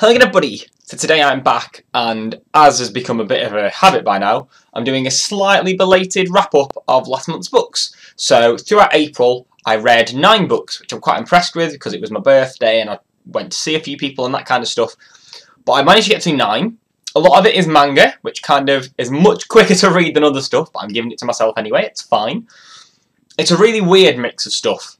Hello again everybody! So today I'm back, and as has become a bit of a habit by now, I'm doing a slightly belated wrap up of last month's books. So throughout April I read 9 books, which I'm quite impressed with because it was my birthday and I went to see a few people and that kind of stuff. But I managed to get through 9. A lot of it is manga, which kind of is much quicker to read than other stuff, but I'm giving it to myself anyway, it's fine. It's a really weird mix of stuff.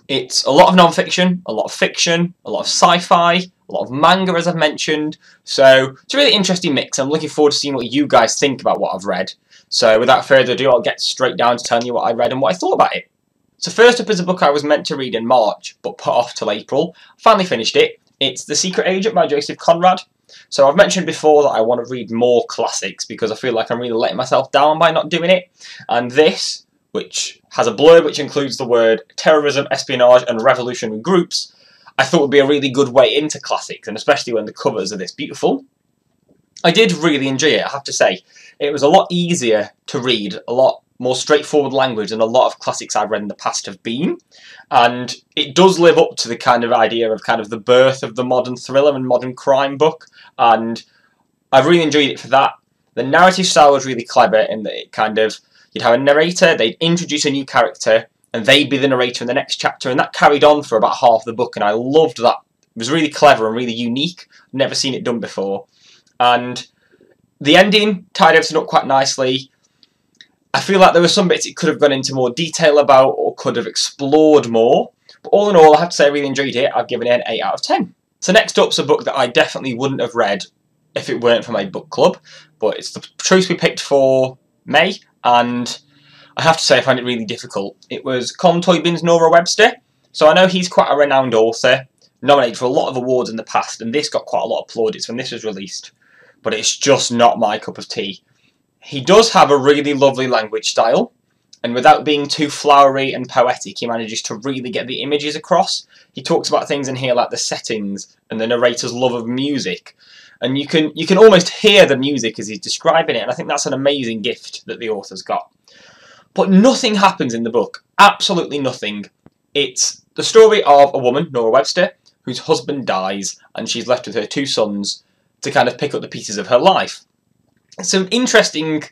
It's a lot of non-fiction, a lot of fiction, a lot of sci-fi, a lot of manga as I've mentioned, so it's a really interesting mix. I'm looking forward to seeing what you guys think about what I've read. So without further ado, I'll get straight down to telling you what I read and what I thought about it. So first up is a book I was meant to read in March, but put off till April. Finally finished it. It's The Secret Agent by Joseph Conrad. So I've mentioned before that I want to read more classics because I feel like I'm really letting myself down by not doing it. And this, which has a blurb which includes the word terrorism, espionage and revolutionary groups, I thought would be a really good way into classics, and especially when the covers are this beautiful. I did really enjoy it, I have to say. It was a lot easier to read, a lot more straightforward language than a lot of classics I've read in the past have been, and it does live up to the kind of idea of kind of the birth of the modern thriller and modern crime book, and I've really enjoyed it for that. The narrative style was really clever in that it kind of, you'd have a narrator, they'd introduce a new character, and they'd be the narrator in the next chapter, and that carried on for about half the book, and I loved that. It was really clever and really unique. Never seen it done before. And the ending tied everything up quite nicely. I feel like there were some bits it could have gone into more detail about or could have explored more. But all in all, I have to say I really enjoyed it. I've given it an 8 out of 10. So next up's a book that I definitely wouldn't have read if it weren't for my book club. But it's the choice we picked for May, and I have to say I find it really difficult. It was Colm Tóibín's Nora Webster. So I know he's quite a renowned author, nominated for a lot of awards in the past, and this got quite a lot of plaudits when this was released. But it's just not my cup of tea. He does have a really lovely language style, and without being too flowery and poetic, he manages to really get the images across. He talks about things in here like the settings and the narrator's love of music. And you can almost hear the music as he's describing it, and I think that's an amazing gift that the author's got. But nothing happens in the book. Absolutely nothing. It's the story of a woman, Nora Webster, whose husband dies, and she's left with her 2 sons to kind of pick up the pieces of her life. It's an interesting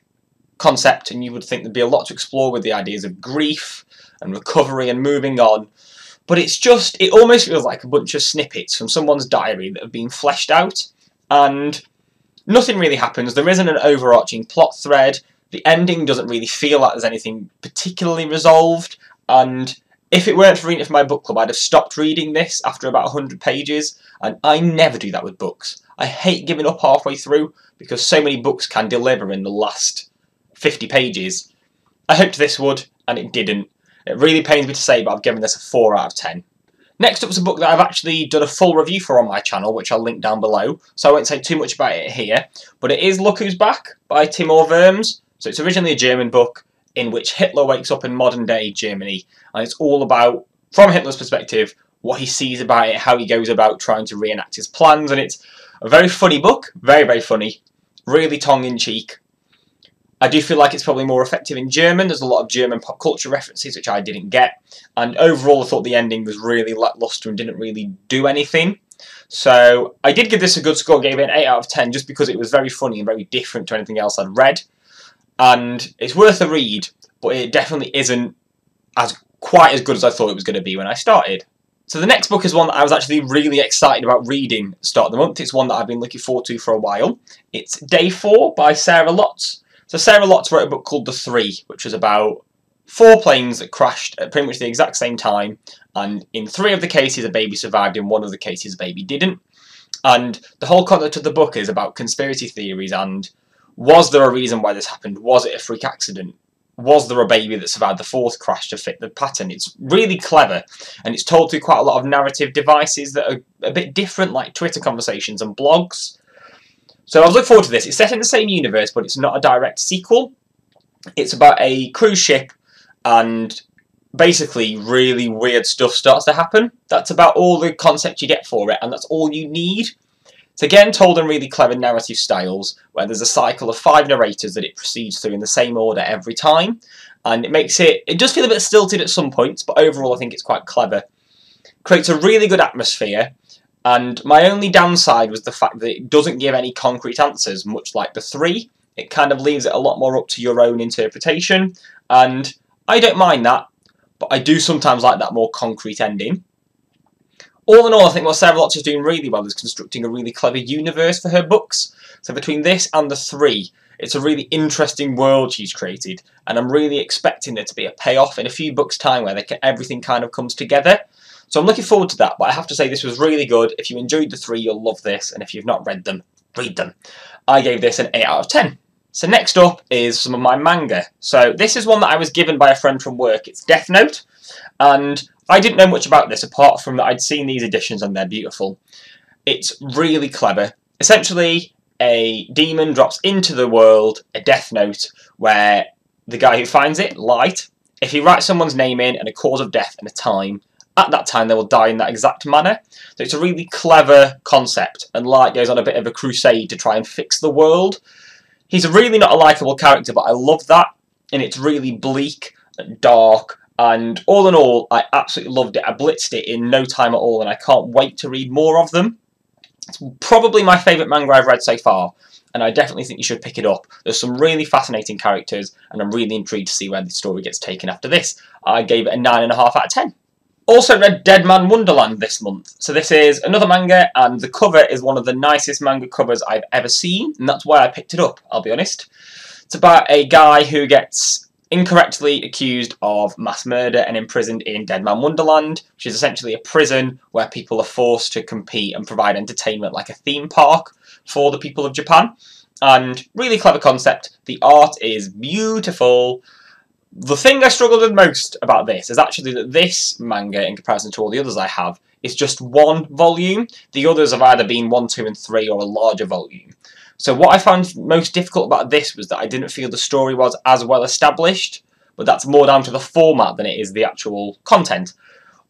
concept, and you would think there'd be a lot to explore with the ideas of grief and recovery and moving on. But it's just, it almost feels like a bunch of snippets from someone's diary that have been fleshed out, and nothing really happens. There isn't an overarching plot thread. The ending doesn't really feel like there's anything particularly resolved, and if it weren't for reading it for my book club, I'd have stopped reading this after about 100 pages, and I never do that with books. I hate giving up halfway through, because so many books can deliver in the last 50 pages. I hoped this would, and it didn't. It really pains me to say, but I've given this a 4 out of 10. Next up is a book that I've actually done a full review for on my channel, which I'll link down below, so I won't say too much about it here, but it is Look Who's Back by Timur Vermes. So it's originally a German book in which Hitler wakes up in modern day Germany, and it's all about, from Hitler's perspective, what he sees about it, how he goes about trying to reenact his plans, and it's a very funny book, very, very funny, really tongue-in-cheek. I do feel like it's probably more effective in German. There's a lot of German pop culture references which I didn't get, and overall I thought the ending was really lacklustre and didn't really do anything. So I did give this a good score, gave it an 8 out of 10 just because it was very funny and very different to anything else I'd read. And it's worth a read, but it definitely isn't quite as good as I thought it was going to be when I started. So the next book is one that I was actually really excited about reading at the start of the month. It's one that I've been looking forward to for a while. It's Day 4 by Sarah Lotz. So Sarah Lotz wrote a book called The 3, which was about 4 planes that crashed at pretty much the exact same time, and in 3 of the cases a baby survived, in 1 of the cases a baby didn't. And the whole concept of the book is about conspiracy theories and was there a reason why this happened? Was it a freak accident? Was there a baby that survived the 4th crash to fit the pattern? It's really clever, and it's told through quite a lot of narrative devices that are a bit different, like Twitter conversations and blogs. So I was looking forward to this. It's set in the same universe, but it's not a direct sequel. It's about a cruise ship, and basically really weird stuff starts to happen. That's about all the concept you get for it, and that's all you need. It's again told in really clever narrative styles, where there's a cycle of 5 narrators that it proceeds through in the same order every time, and it does feel a bit stilted at some points, but overall I think it's quite clever. Creates a really good atmosphere, And my only downside was the fact that it doesn't give any concrete answers, much like the 3. It kind of leaves it a lot more up to your own interpretation, and I don't mind that, but I do sometimes like that more concrete ending. All in all, I think what Sarah Lotz is doing really well is constructing a really clever universe for her books. So between this and the 3, it's a really interesting world she's created, and I'm really expecting there to be a payoff in a few books' time where everything kind of comes together. So I'm looking forward to that, but I have to say this was really good. If you enjoyed the 3, you'll love this, and if you've not read them, read them. I gave this an 8 out of 10. So next up is some of my manga. So this is one that I was given by a friend from work. It's Death Note, and I didn't know much about this apart from that I'd seen these editions and they're beautiful. It's really clever. Essentially, a demon drops into the world a death note where the guy who finds it, Light, if he writes someone's name in and a cause of death and a time, at that time they will die in that exact manner. So it's a really clever concept, and Light goes on a bit of a crusade to try and fix the world. He's really not a likeable character, but I love that, and it's really bleak and dark. And all in all, I absolutely loved it. I blitzed it in no time at all, and I can't wait to read more of them. It's probably my favourite manga I've read so far, and I definitely think you should pick it up. There's some really fascinating characters, and I'm really intrigued to see where the story gets taken after this. I gave it a 9.5 out of 10. Also read Dead Man Wonderland this month. So this is another manga, and the cover is one of the nicest manga covers I've ever seen, and that's why I picked it up, I'll be honest. It's about a guy who gets incorrectly accused of mass murder and imprisoned in Dead Man Wonderland, which is essentially a prison where people are forced to compete and provide entertainment like a theme park for the people of Japan. And really clever concept. The art is beautiful. The thing I struggled with most about this is actually that this manga, in comparison to all the others I have, is just one volume. The others have either been 1, 2 and 3 or a larger volume. So what I found most difficult about this was that I didn't feel the story was as well established, but that's more down to the format than it is the actual content.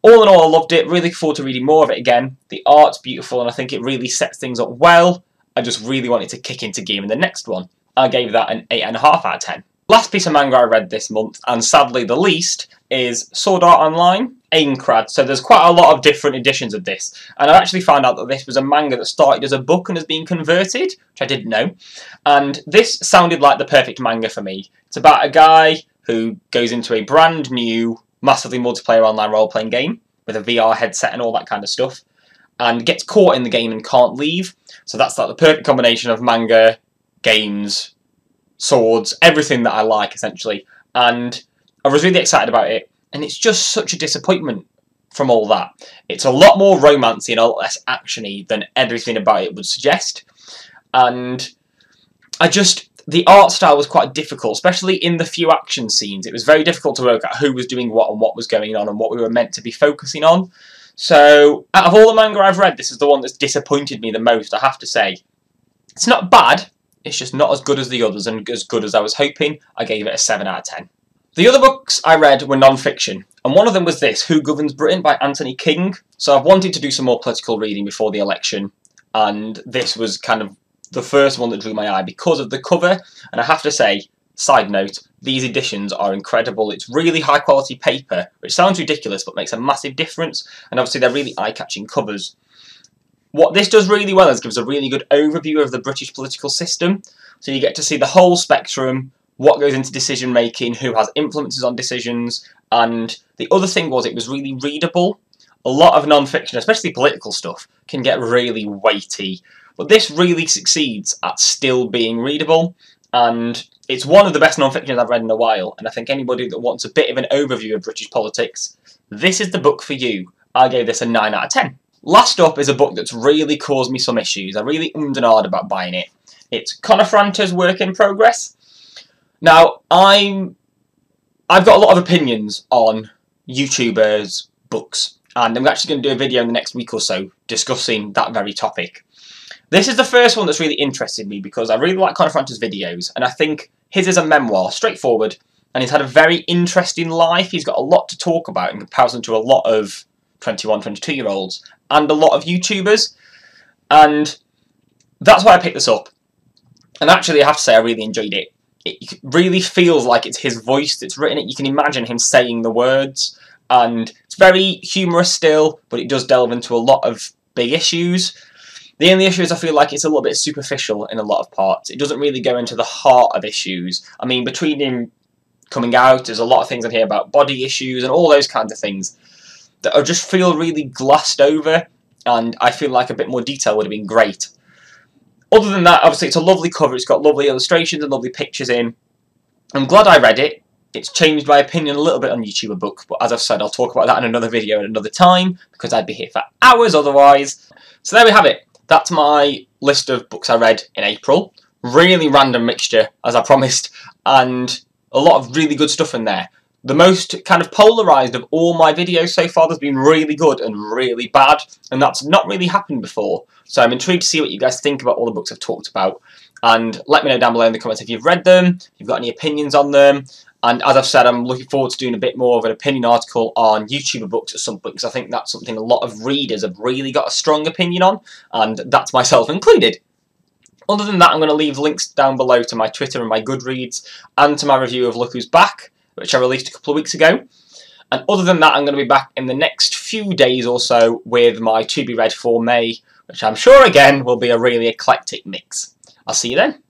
All in all, I loved it. Really look forward to reading more of it again. The art's beautiful, and I think it really sets things up well. I just really wanted to kick into gear in the next one. I gave that an 8.5 out of 10. Last piece of manga I read this month, and sadly the least, is Sword Art Online, Aincrad. So there's quite a lot of different editions of this, and I actually found out that this was a manga that started as a book and has been converted, which I didn't know. And this sounded like the perfect manga for me. It's about a guy who goes into a brand new, massively multiplayer online role-playing game with a VR headset and all that kind of stuff, and gets caught in the game and can't leave. So that's like the perfect combination of manga, games, swords, everything that I like, essentially. And I was really excited about it, and it's just such a disappointment from all that. It's a lot more romancy and a lot less actiony than everything about it would suggest. And the art style was quite difficult, especially in the few action scenes. It was very difficult to work out who was doing what and what was going on and what we were meant to be focusing on. So, out of all the manga I've read, this is the one that's disappointed me the most, I have to say. It's not bad, it's just not as good as the others and as good as I was hoping. I gave it a 7 out of 10. The other books I read were non-fiction, and one of them was this, Who Governs Britain by Anthony King. So I've wanted to do some more political reading before the election, and this was kind of the first one that drew my eye because of the cover. And I have to say, side note, these editions are incredible. It's really high quality paper, which sounds ridiculous but makes a massive difference, and obviously they're really eye-catching covers. What this does really well is gives a really good overview of the British political system, so you get to see the whole spectrum, what goes into decision making, who has influences on decisions, and the other thing was it was really readable. A lot of non-fiction, especially political stuff, can get really weighty, but this really succeeds at still being readable, and it's one of the best non-fiction I've read in a while, and I think anybody that wants a bit of an overview of British politics, this is the book for you. I gave this a 9 out of 10. Last up is a book that's really caused me some issues. I really ummed and ahed about buying it. It's Conor Franta's Work in Progress. Now, I've got a lot of opinions on YouTubers' books, and I'm actually going to do a video in the next week or so discussing that very topic. This is the first one that's really interested me because I really like Conor Franta's videos, and I think his is a memoir, straightforward, and he's had a very interesting life. He's got a lot to talk about in comparison to a lot of 21, 22-year-olds and a lot of YouTubers, and that's why I picked this up. And actually, I have to say, I really enjoyed it. It really feels like it's his voice that's written it. You can imagine him saying the words, and it's very humorous still, but it does delve into a lot of big issues. The only issue is I feel like it's a little bit superficial in a lot of parts. It doesn't really go into the heart of issues. I mean, between him coming out, there's a lot of things in here about body issues and all those kinds of things that I just feel really glossed over, and I feel like a bit more detail would have been great. Other than that, obviously it's a lovely cover, it's got lovely illustrations and lovely pictures in. I'm glad I read it. It's changed my opinion a little bit on YouTuber books, but as I've said, I'll talk about that in another video at another time, because I'd be here for hours otherwise. So there we have it. That's my list of books I read in April. Really random mixture, as I promised, and a lot of really good stuff in there. The most kind of polarised of all my videos so far, there's been really good and really bad, and that's not really happened before. So I'm intrigued to see what you guys think about all the books I've talked about, and let me know down below in the comments if you've read them, if you've got any opinions on them. And as I've said, I'm looking forward to doing a bit more of an opinion article on YouTuber books at some point, because I think that's something a lot of readers have really got a strong opinion on, and that's myself included. Other than that, I'm going to leave links down below to my Twitter and my Goodreads, and to my review of Look Who's Back, which I released a couple of weeks ago. And other than that, I'm going to be back in the next few days or so with my to be read for May, which I'm sure again will be a really eclectic mix. I'll see you then.